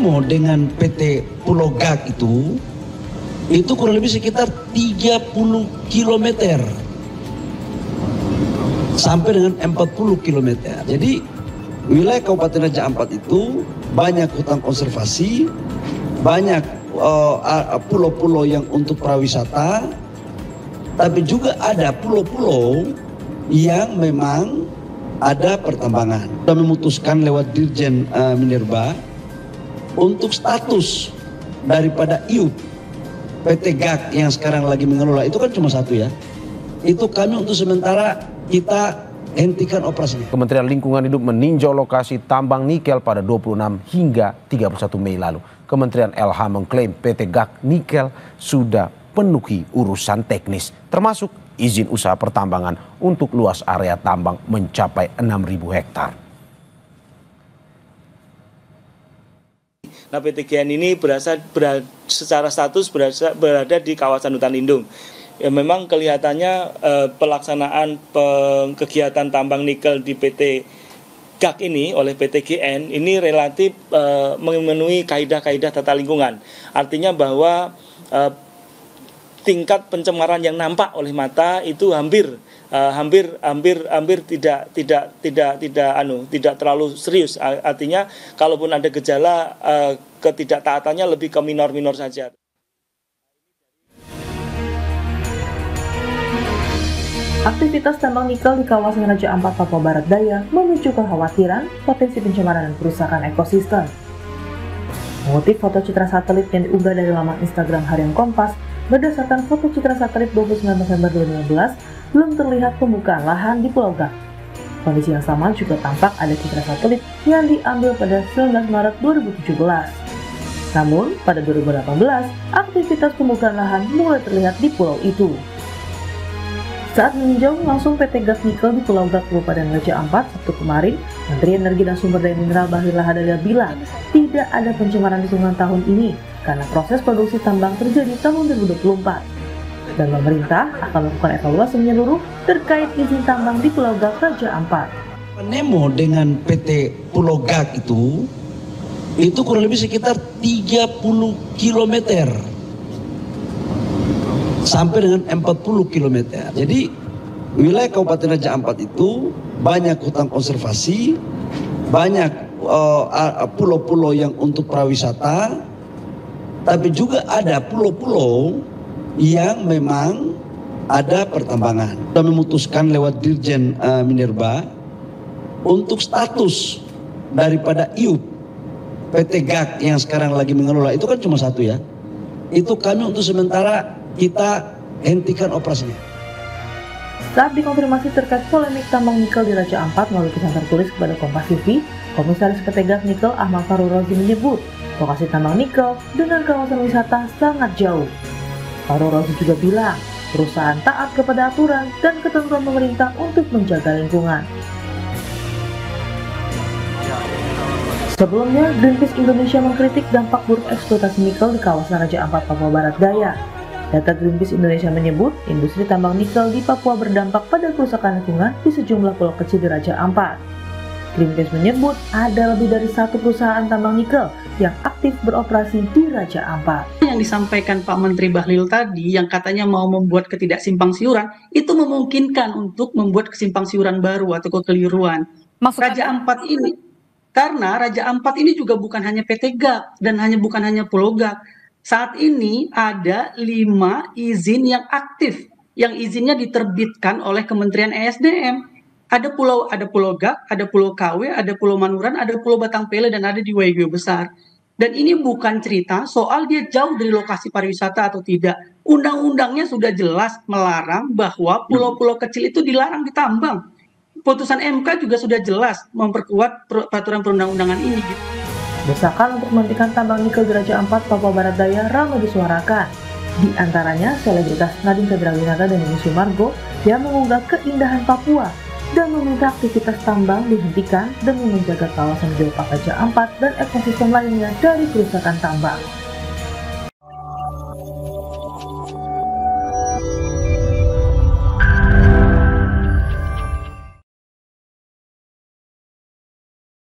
Penemo dengan PT Pulau Gak itu kurang lebih sekitar 30 km sampai dengan 40 km. Jadi wilayah Kabupaten Raja Ampat itu banyak hutan konservasi, banyak pulau-pulau yang untuk prawisata, tapi juga ada pulau-pulau yang memang ada pertambangan. Kita memutuskan lewat Dirjen Minerba untuk status daripada IUP PT GAK yang sekarang lagi mengelola itu kan cuma satu ya. Itu kami untuk sementara kita hentikan operasinya. Kementerian Lingkungan Hidup meninjau lokasi tambang nikel pada 26 hingga 31 Mei lalu. Kementerian LH mengklaim PT GAK Nikel sudah penuhi urusan teknis, termasuk izin usaha pertambangan untuk luas area tambang mencapai 6.000 hektar. Nah, PT GN ini secara status berada di kawasan hutan lindung. Ya, memang kelihatannya pelaksanaan kegiatan tambang nikel di PT GAK ini oleh PT GN ini relatif memenuhi kaidah-kaidah tata lingkungan. Artinya bahwa tingkat pencemaran yang nampak oleh mata itu hampir tidak terlalu serius. Artinya kalaupun ada gejala ketidaktaatannya lebih ke minor-minor saja. Aktivitas tambang nikel di kawasan Raja Ampat, Papua Barat Daya memicu kekhawatiran potensi pencemaran dan kerusakan ekosistem. Mengutip foto citra satelit yang diunggah dari laman Instagram Harian Kompas, berdasarkan foto citra satelit 29 November 2015, belum terlihat pembukaan lahan di Pulau Gak. Kondisi yang sama juga tampak ada citra satelit yang diambil pada 19 Maret 2017. Namun, pada 2018, aktivitas pembukaan lahan mulai terlihat di pulau itu. Saat meninjau langsung PT GAK Nikel di Pulau Gak, Kabupaten Raja Ampat, Sabtu kemarin, Menteri Energi dan Sumber Daya Mineral Bahlil Lahadalia bilang tidak ada pencemaran lingkungan tahun ini karena proses produksi tambang terjadi tahun 2024. Dan pemerintah akan melakukan evaluasi menyeluruh terkait izin tambang di Pulau Gak, Raja Ampat. Penemo dengan PT Pulau Gak itu kurang lebih sekitar 30 km sampai dengan 40 km. Jadi wilayah Kabupaten Raja Ampat itu banyak hutan konservasi, banyak pulau-pulau yang untuk prawisata, tapi juga ada pulau-pulau yang memang ada pertambangan. Kita memutuskan lewat Dirjen Minerba untuk status daripada IUP PT GAK yang sekarang lagi mengelola itu kan cuma satu ya. Itu kami untuk sementara kita hentikan operasinya. Saat dikonfirmasi terkait polemik tambang nikel di Raja Ampat melalui pesan tertulis kepada Kompas TV, Komisaris PT GAK Nikel Ahmad Farul Rozi menyebut lokasi tambang nikel dengan kawasan wisata sangat jauh. Farul Rozi juga bilang perusahaan taat kepada aturan dan ketentuan pemerintah untuk menjaga lingkungan. Sebelumnya, Greenpeace Indonesia mengkritik dampak buruk eksploitasi nikel di kawasan Raja Ampat, Papua Barat Daya. Data Greenpeace Indonesia menyebut, industri tambang nikel di Papua berdampak pada kerusakan lingkungan di sejumlah pulau kecil di Raja Ampat. Greenpeace menyebut ada lebih dari satu perusahaan tambang nikel yang aktif beroperasi di Raja Ampat. Yang disampaikan Pak Menteri Bahlil tadi, yang katanya mau membuat ketidaksimpangsiuran, itu memungkinkan untuk membuat kesimpangsiuran baru atau kekeliruan. Raja Ampat ini, karena Raja Ampat ini juga bukan hanya PT GAK dan bukan hanya Pulau Gak. Saat ini ada 5 izin yang aktif, yang izinnya diterbitkan oleh Kementerian ESDM. Ada Pulau Gak, ada Pulau KW, ada Pulau Manuran, ada Pulau Batang Pele, dan ada di Waigeo Besar. Dan ini bukan cerita soal dia jauh dari lokasi pariwisata atau tidak. Undang-undangnya sudah jelas melarang bahwa pulau-pulau kecil itu dilarang ditambang. Putusan MK juga sudah jelas memperkuat peraturan perundang-undangan ini. Desakan untuk menghentikan tambang nikel di Raja Ampat, Papua Barat Daya ramai disuarakan. Di antaranya selebritas Nadine Chandrawinata dan Yuni Sumargo yang mengunggah keindahan Papua dan meminta aktivitas tambang dihentikan demi menjaga kawasan geopark Raja Ampat dan ekosistem lainnya dari kerusakan tambang.